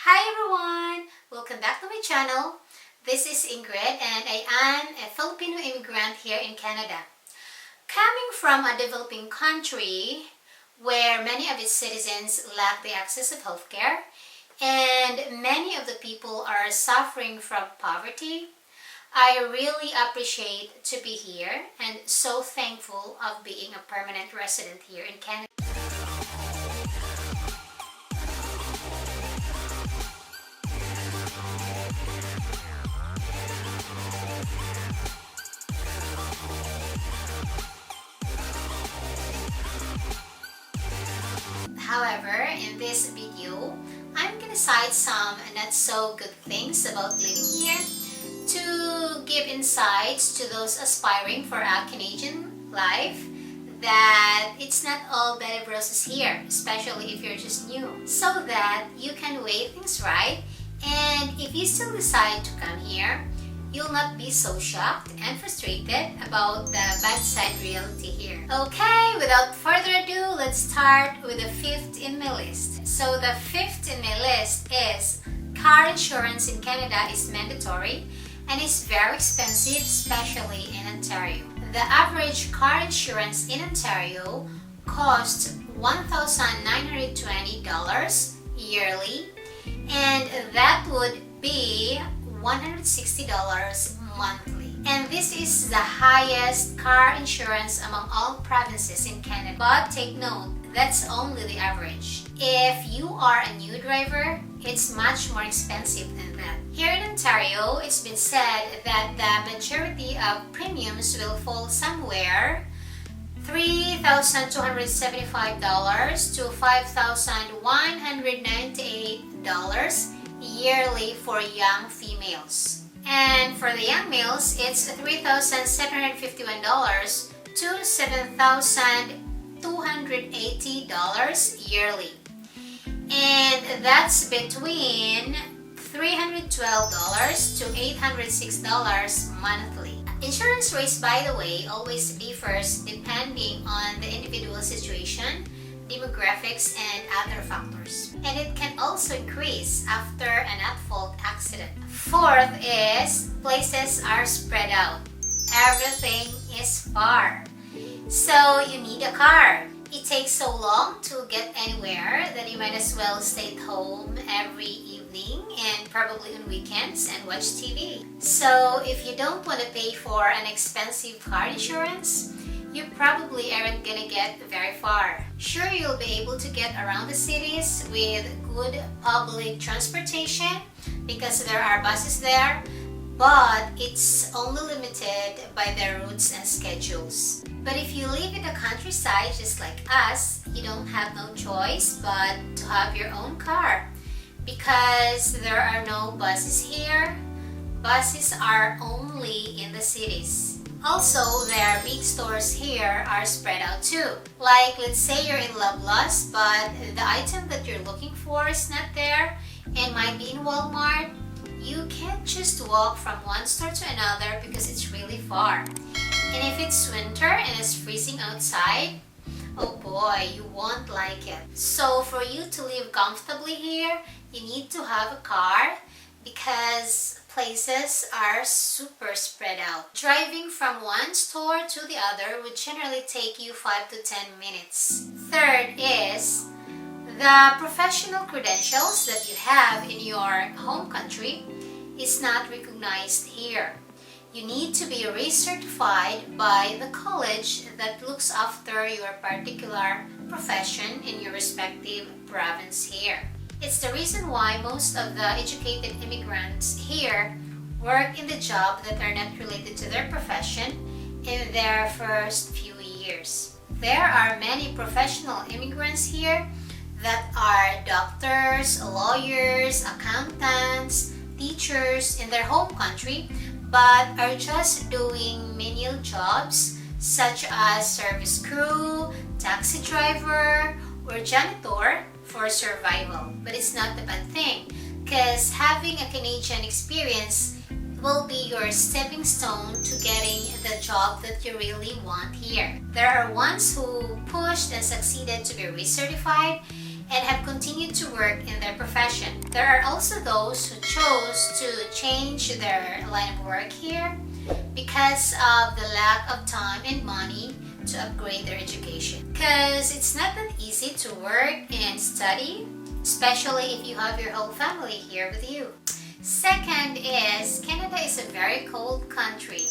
Hi everyone! Welcome back to my channel. This is Ingrid and I am a Filipino immigrant here in Canada. Coming from a developing country where many of its citizens lack the access of healthcare and many of the people are suffering from poverty, I really appreciate to be here and so thankful of being a permanent resident here in Canada. However, in this video, I'm gonna cite some not so good things about living here to give insights to those aspiring for a Canadian life that it's not all bed of roses here, especially if you're just new, so that you can weigh things right, and if you still decide to come here, you'll not be so shocked and frustrated about the bad side reality here. Okay, without further ado, let's start with the fifth in my list. So the fifth in my list is car insurance in Canada is mandatory and is very expensive, especially in Ontario. The average car insurance in Ontario costs $1,920 yearly, and that would be $160 monthly. And this is the highest car insurance among all provinces in Canada. But take note, that's only the average. If you are a new driver, it's much more expensive than that. Here in Ontario, it's been said that the majority of premiums will fall somewhere $3,275 to $5,198 yearly for young females. And for the young males, it's $3,751 to $7,280 yearly. And that's between $312 to $806 monthly. Insurance rates, by the way, always differs depending on the individual situation, demographics, and other factors. And it can also increase after an at-fault accident. Fourth is places are spread out. Everything is far. So you need a car. It takes so long to get anywhere that you might as well stay at home every evening and probably on weekends and watch TV. So if you don't want to pay for an expensive car insurance, you probably aren't gonna get very far. Sure, you'll be able to get around the cities with good public transportation because there are buses there, but it's only limited by their routes and schedules. But if you live in the countryside just like us, you don't have no choice but to have your own car because there are no buses here. Buses are only in the cities. Also, their big stores here are spread out too. Like, let's say you're in Loblaws, but the item that you're looking for is not there and might be in Walmart. You can't just walk from one store to another because it's really far. And if it's winter and it's freezing outside, oh boy, you won't like it. So for you to live comfortably here, you need to have a car because places are super spread out. Driving from one store to the other would generally take you 5 to 10 minutes. Third is the professional credentials that you have in your home country is not recognized here. You need to be recertified by the college that looks after your particular profession in your respective province here. It's the reason why most of the educated immigrants here work in the job that are not related to their profession in their first few years. There are many professional immigrants here that are doctors, lawyers, accountants, teachers in their home country, but are just doing menial jobs such as service crew, taxi driver, or janitor for survival. But it's not a bad thing because having a Canadian experience will be your stepping stone to getting the job that you really want here. There are ones who pushed and succeeded to be recertified, and have continued to work in their profession. There are also those who chose to change their line of work here because of the lack of time and money to upgrade their education. Because it's not that easy to work and study, especially if you have your whole family here with you. Second is, Canada is a very cold country.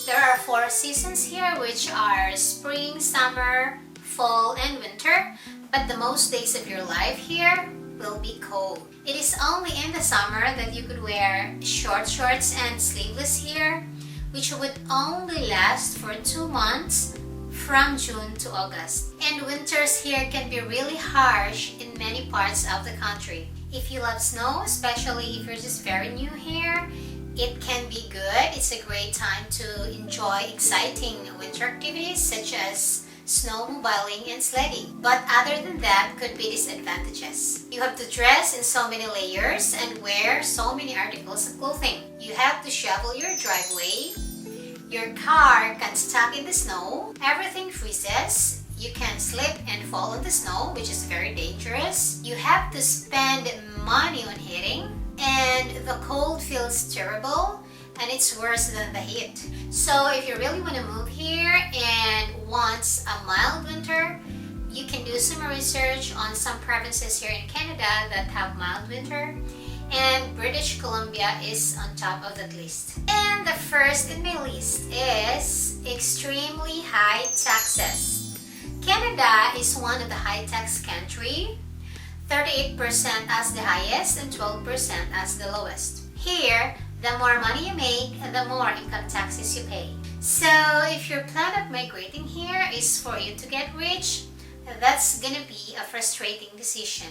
There are 4 seasons here, which are spring, summer, fall, and winter, but the most days of your life here will be cold. It is only in the summer that you could wear short shorts and sleeveless here, which would only last for 2 months from June to August. And winters here can be really harsh in many parts of the country. If you love snow, especially if you're just very new here, it can be good. It's a great time to enjoy exciting winter activities such as snowmobiling and sledding. But other than that, could be disadvantages. You have to dress in so many layers and wear so many articles of clothing. You have to shovel your driveway. Your car can stuck in the snow. Everything freezes. You can slip and fall on the snow, which is very dangerous. You have to spend money on heating, and the cold feels terrible, and it's worse than the heat. So if you really want to move here and want a mild winter, you can do some research on some provinces here in Canada that have mild winter, and British Columbia is on top of that list. And the first in my list is extremely high taxes. Canada is one of the high-tax country, 38% as the highest and 12% as the lowest. Here, the more money you make, the more income taxes you pay. So if your plan of migrating here is for you to get rich, that's gonna be a frustrating decision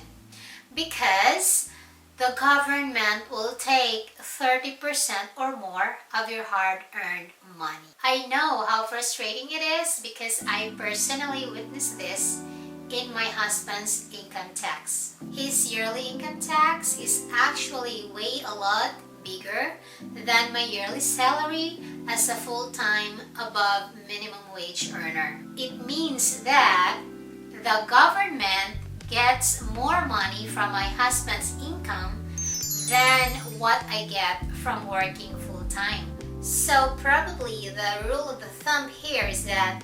because the government will take 30% or more of your hard-earned money. I know how frustrating it is because I personally witnessed this in my husband's income tax. His yearly income tax is actually way a lot bigger than my yearly salary as a full-time above minimum wage earner. It means that the government gets more money from my husband's income than what I get from working full-time. So probably the rule of the thumb here is that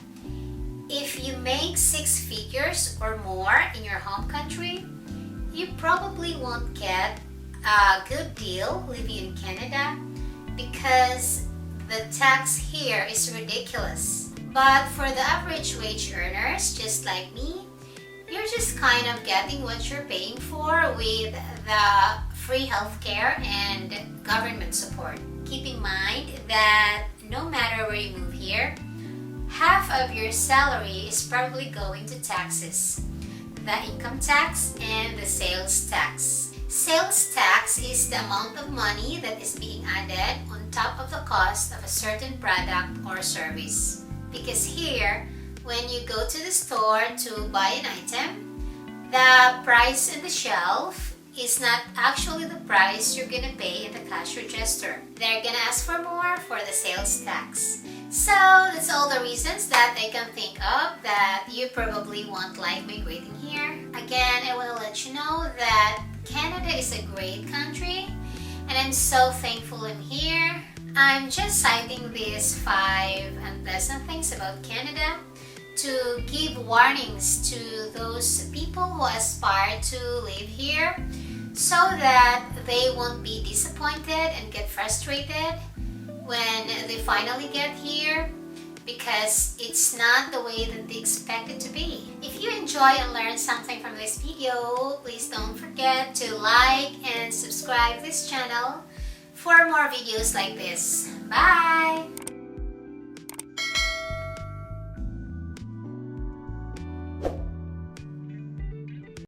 if you make 6 figures or more in your home country, you probably won't get a good deal living in Canada because the tax here is ridiculous. But for the average wage earners, just like me, you're just kind of getting what you're paying for with the free healthcare and government support. Keep in mind that no matter where you move here, half of your salary is probably going to taxes, the income tax and the sales tax. Sales tax is the amount of money that is being added on top of the cost of a certain product or service. Because here, when you go to the store to buy an item, the price on the shelf is not actually the price you're gonna pay in the cash register. They're gonna ask for more for the sales tax. So that's all the reasons that I can think of that you probably won't like migrating here. Again, I want to let you know that Canada is a great country and I'm so thankful I'm here. I'm just citing these 5 unpleasant things about Canada to give warnings to those people who aspire to live here so that they won't be disappointed and get frustrated when they finally get here because it's not the way that they expect it to be. If you enjoy and learn something from this video, please don't forget to like and subscribe this channel for more videos like this. Bye!